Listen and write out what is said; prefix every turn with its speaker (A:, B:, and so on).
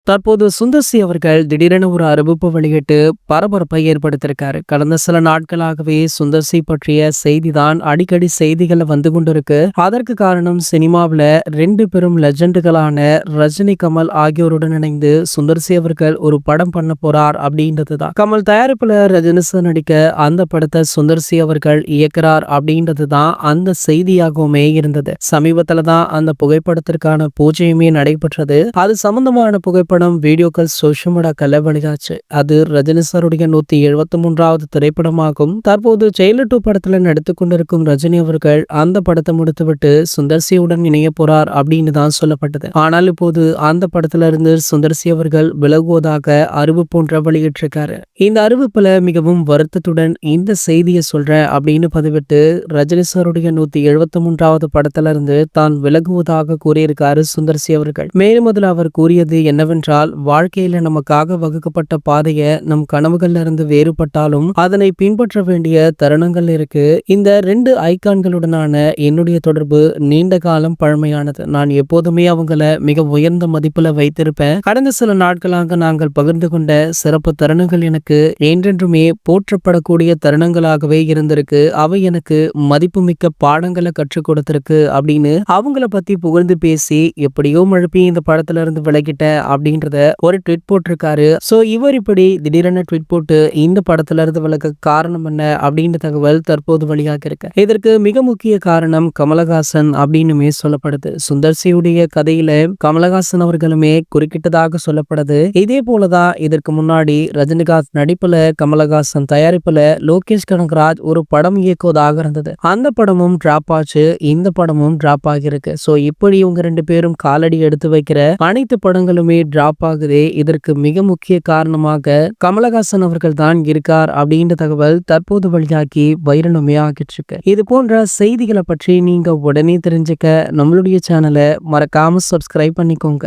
A: தற்போது சுந்தர் சி அவர்கள் திடீரென ஒரு அறிவிப்பு வெளியிட்டு பரபரப்பை ஏற்படுத்தியிருக்காரு. கடந்த சில நாட்களாகவே சுந்தர் சி பற்றிய செய்திதான் அடிக்கடி செய்திகள்ல வந்து கொண்டிருக்கு. அதற்கு காரணம் சினிமாவில் ரெண்டு பெரும் லெஜண்டுகளான ரஜினி, கமல் ஆகியோருடன் இணைந்து சுந்தர் சி அவர்கள் ஒரு படம் பண்ண போறார் அப்படின்றதுதான். கமல் தயாரிப்புல ரஜினி சார் நடிக்க அந்த படத்தை சுந்தர் சி அவர்கள் இயக்குறார் அப்படின்றதுதான் அந்த செய்தியாகவுமே இருந்தது. சமீபத்துல தான் அந்த புகைப்படத்திற்கான பூஜையுமே நடைபெற்றது. அது சம்பந்தமான புகைப்படம் வீடியோக்கள் சோஷியல் மீடியாக்கள்ல வெளியாச்சு. அது ரஜினி சாருடைய 173வது திரைப்படமாகும். தற்போது ஜெயிலர் 2 படத்துல நடித்துக் கொண்டிருக்கும் ரஜினி அவர்கள் அந்த படத்தை முடித்துவிட்டு சுந்தர்சியுடன் இணைய போறார் அப்படின்னு தான் சொல்லப்பட்டது. ஆனால் இப்போது அந்த படத்துல இருந்து சுந்தர்சி அவர்கள் விலகுவதாக அறிவிப்பு ஒன்றை வெளியிட்டிருக்காரு. இந்த அறிவிப்புல மிகவும் வருத்தத்துடன் இந்த செய்தியை சொல்றேன் அப்படின்னு பதிவிட்டு ரஜினி சாருடைய 173வது படத்துல இருந்து தான் விலகுவதாக கூறியிருக்காரு சுந்தர்சி அவர்கள். மேலும் அதில் அவர் கூறியது என்னவென்றால், வாழ்க்கையில நமக்காக வகுக்கப்பட்ட பாதையை நம் கனவுகள்ல இருந்து வேறுபட்டாலும் அதனை பின்பற்ற வேண்டிய தருணங்கள் இருக்கு. இந்த ரெண்டு ஐகான்களுடனான என்னுடைய தொடர்பு நீண்ட காலம் பழமையானது. நான் எப்போதுமே அவங்கள மிக உயர்ந்த மதிப்புல வைத்திருப்பேன். கடந்த சில நாட்களாக நாங்கள் பகிர்ந்து கொண்ட சிறப்பு தருணங்கள் எனக்கு என்றென்றுமே போற்றப்படக்கூடிய தருணங்களாகவே இருந்திருக்கு. அவை எனக்கு மதிப்புமிக்க பாடங்களை கற்றுக் கொடுத்திருக்கு அப்படின்னு அவங்கள பத்தி புகழ்ந்து பேசி எப்படியோ மழுப்பி இந்த படத்துல இருந்து விலகிட்டேன் அப்படின்றத ஒரு ட்வீட் போட்டிருக்காரு. சோ இவர் இப்படி திடீரென ட்வீட் போட்டு இந்த படத்துல இருந்து விலக காரணம் என்ன அப்படின்ற தகவல் தற்போது வெளியாக இருக்கு. இதற்கு மிக முக்கிய காரணம் கமலஹாசன் அப்படின்னுமே சொல்லப்படுது. சுந்தர்சியுடைய கதையில கமலஹாசன் அவர்களுமே குறுக்கிட்டதாக சொல்லப்படுது. இதே போலதான் இதற்கு முன்னாடி ரஜினிகாந்த் நடிப்புல கமலஹாசன் தயாரிப்புல லோகேஷ் கனகராஜ் ஒரு படம் இயக்குவதாக இருந்தது. அந்த படமும் டிராப் ஆச்சு. இந்த படமும் டிராப் ஆகியிருக்கு. சோ இப்படி இவங்க ரெண்டு பேரும் காலடி எடுத்து வைக்கிற அனைத்து படங்களுமே டிராப் ஆகுதே. இதற்கு மிக முக்கிய காரணமாக கமலஹாசன் அவர்கள் தான் இருக்கார் அப்படின்ற தகவல் தற்போது வெளியாகி வைரலுமே ஆகிட்டு இருக்கு. இது போன்ற செய்திகளை பற்றி நீங்க உடனே தெரிஞ்சுக்க நம்மளுடைய சேனலை மறக்காம சப்ஸ்கிரைப் பண்ணிக்கோங்க.